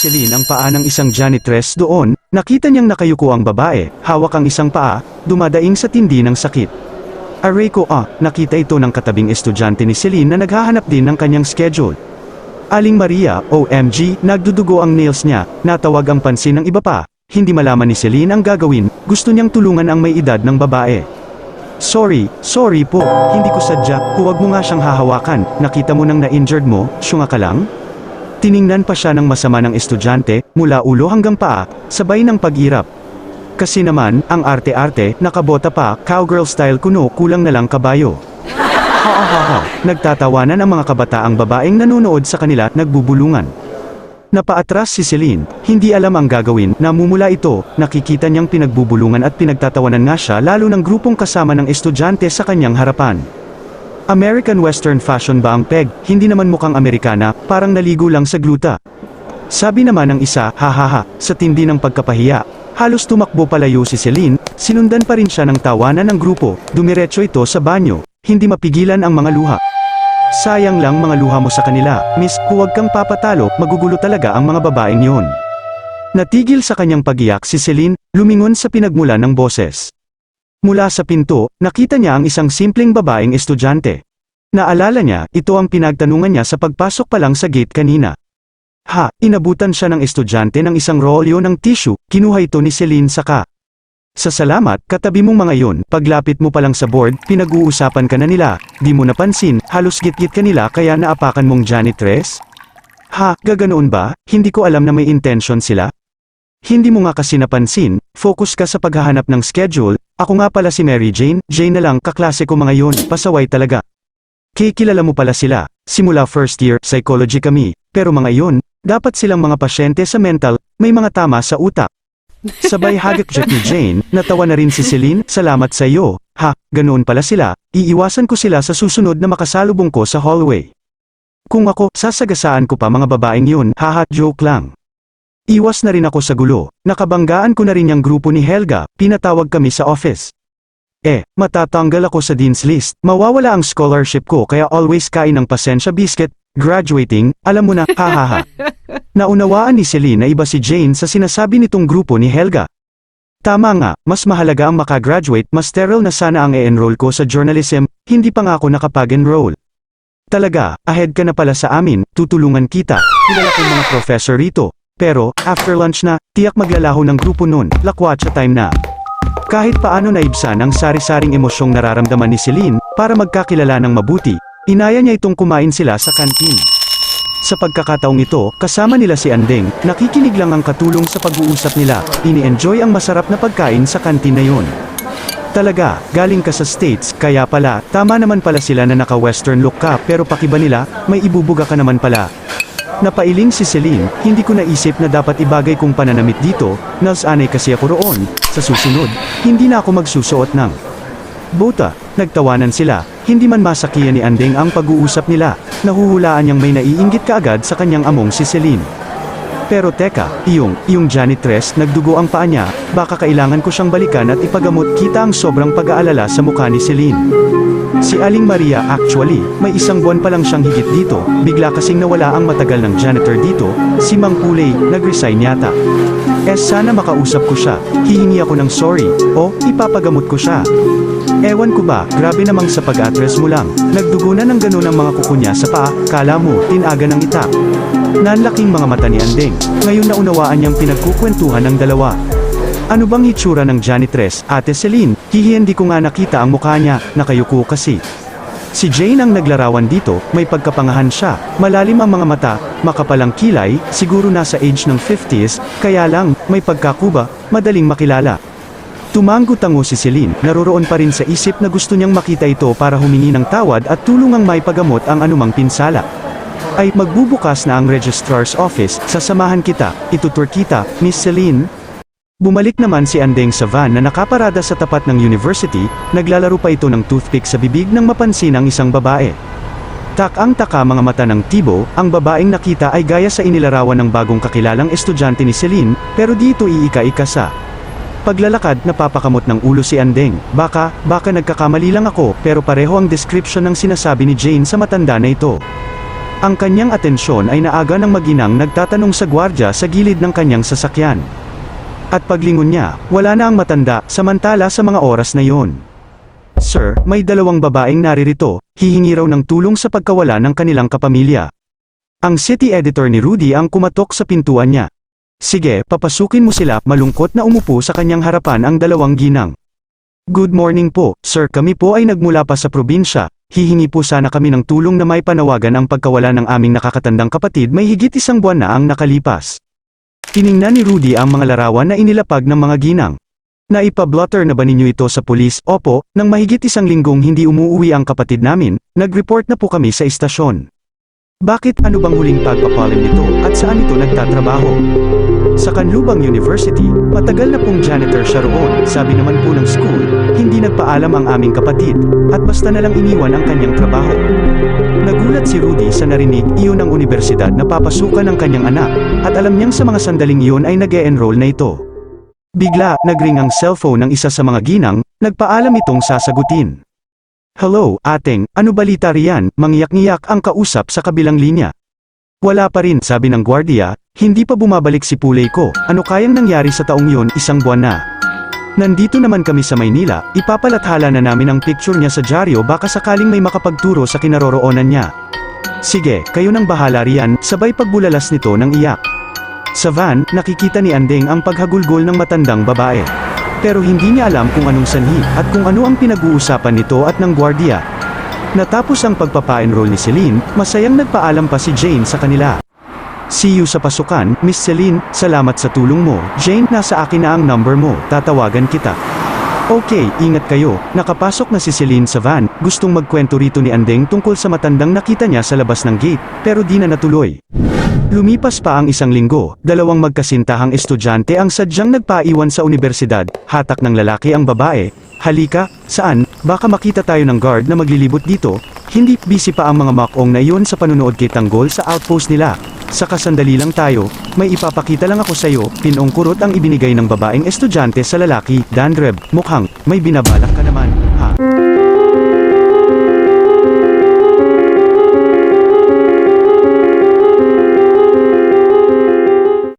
Celine ang paa ng isang janitress doon, nakita niyang nakayuko ang babae, hawak ang isang paa, dumadaing sa tindi ng sakit. Aray ko nakita ito ng katabing estudyante ni Celine na naghahanap din ng kanyang schedule. Aling Maria, OMG, nagdudugo ang nails niya, natawag ang pansin ng iba pa, hindi malaman ni Celine ang gagawin, gusto niyang tulungan ang may edad ng babae. Sorry po, hindi ko sadya, huwag mo nga siyang hahawakan, nakita mo nang na-injured mo, syunga ka lang? Tiningnan pa siya ng masama ng estudyante, mula ulo hanggang paa, sabay ng pag-irap. Kasi naman, ang arte-arte, nakabota pa, cowgirl style kuno, kulang na lang kabayo. Nagtatawanan ang mga kabataang babaeng nanonood sa kanila, nagbubulungan. Napaatras si Celine, hindi alam ang gagawin, namumula ito, nakikita niyang pinagbubulungan at pinagtatawanan nga siya lalo ng grupong kasama ng estudyante sa kanyang harapan. American Western fashion ba ang peg, hindi naman mukhang Amerikana, parang naligo lang sa gluta. Sabi naman ng isa, sa tindi ng pagkapahiya. Halos tumakbo palayo si Celine, sinundan pa rin siya ng tawanan ng grupo, dumiretso ito sa banyo, hindi mapigilan ang mga luha. Sayang lang mga luha mo sa kanila, miss, huwag kang papatalo, magugulo talaga ang mga babaeng yon. Natigil sa kanyang pagiyak si Celine, lumingon sa pinagmula ng boses. Mula sa pinto, nakita niya ang isang simpleng babaeng estudyante. Naalala niya, ito ang pinagtanungan niya sa pagpasok pa lang sa gate kanina. Inabutan siya ng estudyante ng isang rolyo ng tissue, kinuha ito ni Celine saka. Sa salamat, katabi mong mga yon, paglapit mo pa lang sa board, pinag-uusapan ka na nila, di mo napansin, halos git-git ka nila kaya naapakan mong janitress? Gaganoon ba? Hindi ko alam na may intention sila. Hindi mo nga kasi napansin, focus ka sa paghahanap ng schedule, ako nga pala si Mary Jane, Jane na lang, kaklase ko mga yon, pasaway talaga. Kilala mo pala sila, simula first year, psychology kami, pero mga yon, dapat silang mga pasyente sa mental, may mga tama sa utak. Sabay hagak-jack ni Jane, natawa na rin si Celine, salamat sa iyo, ganoon pala sila, iiwasan ko sila sa susunod na makasalubong ko sa hallway. Kung ako, sasagasaan ko pa mga babaeng yun, joke lang. Iwas na rin ako sa gulo, nakabanggaan ko na rin yung grupo ni Helga, pinatawag kami sa office. Matatanggal ako sa dean's list, mawawala ang scholarship ko kaya always kain ng pasensya biscuit, graduating, alam mo na, Naunawaan ni Celine na iba si Jane sa sinasabi nitong grupo ni Helga. Tama nga, mas mahalaga ang makagraduate, mas sterile na sana ang e-enroll ko sa journalism, hindi pa nga ako nakapag-enroll. Talaga, ahead ka na pala sa amin, tutulungan kita, kilala kong mga professor rito. Pero, after lunch na, tiyak maglalaho ng grupo nun, lakwatsa time na. Kahit paano naibsan ang sari-saring emosyong nararamdaman ni Celine, para magkakilala ng mabuti, inaya niya itong kumain sila sa kantin. Sa pagkakataong ito, kasama nila si Andeng, nakikinig lang ang katulong sa pag-uusap nila, ini-enjoy ang masarap na pagkain sa kantin na yun. Talaga, galing ka sa States, kaya pala, tama naman pala sila na naka-western look ka pero pakiba nila, may ibubuga ka naman pala. Napailing si Celine, hindi ko naisip na dapat ibagay kong pananamit dito, nasanay kasi ako roon, sa susunod, hindi na ako magsusuot ng bota. Nagtawanan sila, hindi man masakiyan ni Andeng ang pag-uusap nila, nahuhulaan niyang may naiinggit kaagad sa kanyang among si Celine. Pero teka, iyong janitress, nagdugo ang paa niya, baka kailangan ko siyang balikan at ipagamot, kita ang sobrang pag-aalala sa mukha ni Celine. Si Aling Maria actually, may isang buwan pa lang siyang higit dito, bigla kasing nawala ang matagal ng janitor dito, si Mang Kulay, nag-resign yata. Sana makausap ko siya, hihingi ako ng sorry, o ipapagamot ko siya. Ewan ko ba, grabe namang sa pag-address mo lang, nagdugo na ng ganun ang mga kuko niya sa paa, kala mo, tinaga ng itak. Nanlaking mga mata ni Andeng, ngayon naunawaan niyang pinagkukwentuhan ng dalawa. Ano bang hitsura ng janitress, Ate Celine? Hindi ko nga nakita ang mukha niya, nakayuko kasi. Si Jane ang naglarawan dito, may pagkapangahan siya, malalim ang mga mata, makapalang kilay, siguro nasa age ng 50s, kaya lang, may pagkakuba, madaling makilala. Tumanggo-tango si Celine, naroroon pa rin sa isip na gusto niyang makita ito para humingi ng tawad at tulungang maipagamot ang anumang pinsala. Ay, magbubukas na ang registrar's office, sasamahan kita, itutur kita, Miss Celine. Bumalik naman si Andeng sa van na nakaparada sa tapat ng university, naglalaro pa ito ng toothpick sa bibig nang mapansin ang isang babae. Tak-ang-taka mga mata ng Tibo, ang babaeng nakita ay gaya sa inilarawan ng bagong kakilalang estudyante ni Celine, pero dito iika-ika sa paglalakad, napapakamot ng ulo si Andeng. Baka nagkakamali lang ako, pero pareho ang description ng sinasabi ni Jane sa matanda na ito. Ang kanyang atensyon ay naaga ng mag-inang nagtatanong sa gwardya sa gilid ng kanyang sasakyan. At paglingon niya, wala na ang matanda, samantala sa mga oras na iyon. Sir, may dalawang babaeng naririto, hihingi raw ng tulong sa pagkawala ng kanilang kapamilya. Ang city editor ni Rudy ang kumatok sa pintuan niya. Sige, papasukin mo sila, malungkot na umupo sa kanyang harapan ang dalawang ginang. Good morning po, sir, kami po ay nagmula pa sa probinsya, hihingi po sana kami ng tulong na may panawagan ang pagkawala ng aming nakakatandang kapatid, may higit 1 buwan na ang nakalipas. Tiningnan ni Rudy ang mga larawan na inilapag ng mga ginang. Naipablotter na ba ninyo ito sa pulis? Opo, nang mahigit 1 linggong hindi umuuwi ang kapatid namin, nag-report na po kami sa istasyon. Bakit, ano bang huling pagpapalim nito, at saan ito nagtatrabaho? Sa Canlubang University, matagal na pong janitor siya roon, sabi naman po ng school, hindi nagpaalam ang aming kapatid, at basta na lang iniwan ang kanyang trabaho. Nagulat si Rudy sa narinig iyon ng universidad na papasukan ng kanyang anak, at alam niyang sa mga sandaling iyon ay nag-e-enroll na ito. Bigla, nagring ang cellphone ng isa sa mga ginang, nagpaalam itong sasagutin. Hello, ateng, ano balita riyan? Mangyak-ngiyak ang kausap sa kabilang linya. Wala pa rin, sabi ng gwardiya, hindi pa bumabalik si Pulay ko, ano kayang nangyari sa taong yun, 1 buwan na. Nandito naman kami sa Maynila, ipapalathala na namin ang picture niya sa dyaryo baka sakaling may makapagturo sa kinaroroonan niya. Sige, kayo nang bahala riyan, sabay pagbulalas nito ng iyak. Sa van, nakikita ni Andeng ang paghagulgol ng matandang babae. Pero hindi niya alam kung anong sanhi, at kung ano ang pinag-uusapan nito at ng gwardiya. Natapos ang pagpapa-enroll ni Celine, masayang nagpaalam pa si Jane sa kanila. See you sa pasukan, Miss Celine, salamat sa tulong mo. Jane, nasa akin na ang number mo, tatawagan kita. Okay, ingat kayo. Nakapasok na si Celine sa van, gustong magkwento rito ni Andeng tungkol sa matandang nakita niya sa labas ng gate, pero di na natuloy. Lumipas pa ang 1 linggo, 2 magkasintahang estudyante ang sadyang nagpaiwan sa universidad, hatak ng lalaki ang babae, halika, saan, baka makita tayo ng guard na maglilibot dito, hindi, busy pa ang mga makong na iyon sa panunood kay Tanggol sa outpost nila. Saka sandali lang tayo, may ipapakita lang ako sa'yo, pinong kurot ang ibinigay ng babaeng estudyante sa lalaki, Dandreb, mukhang, may binabalak ka naman.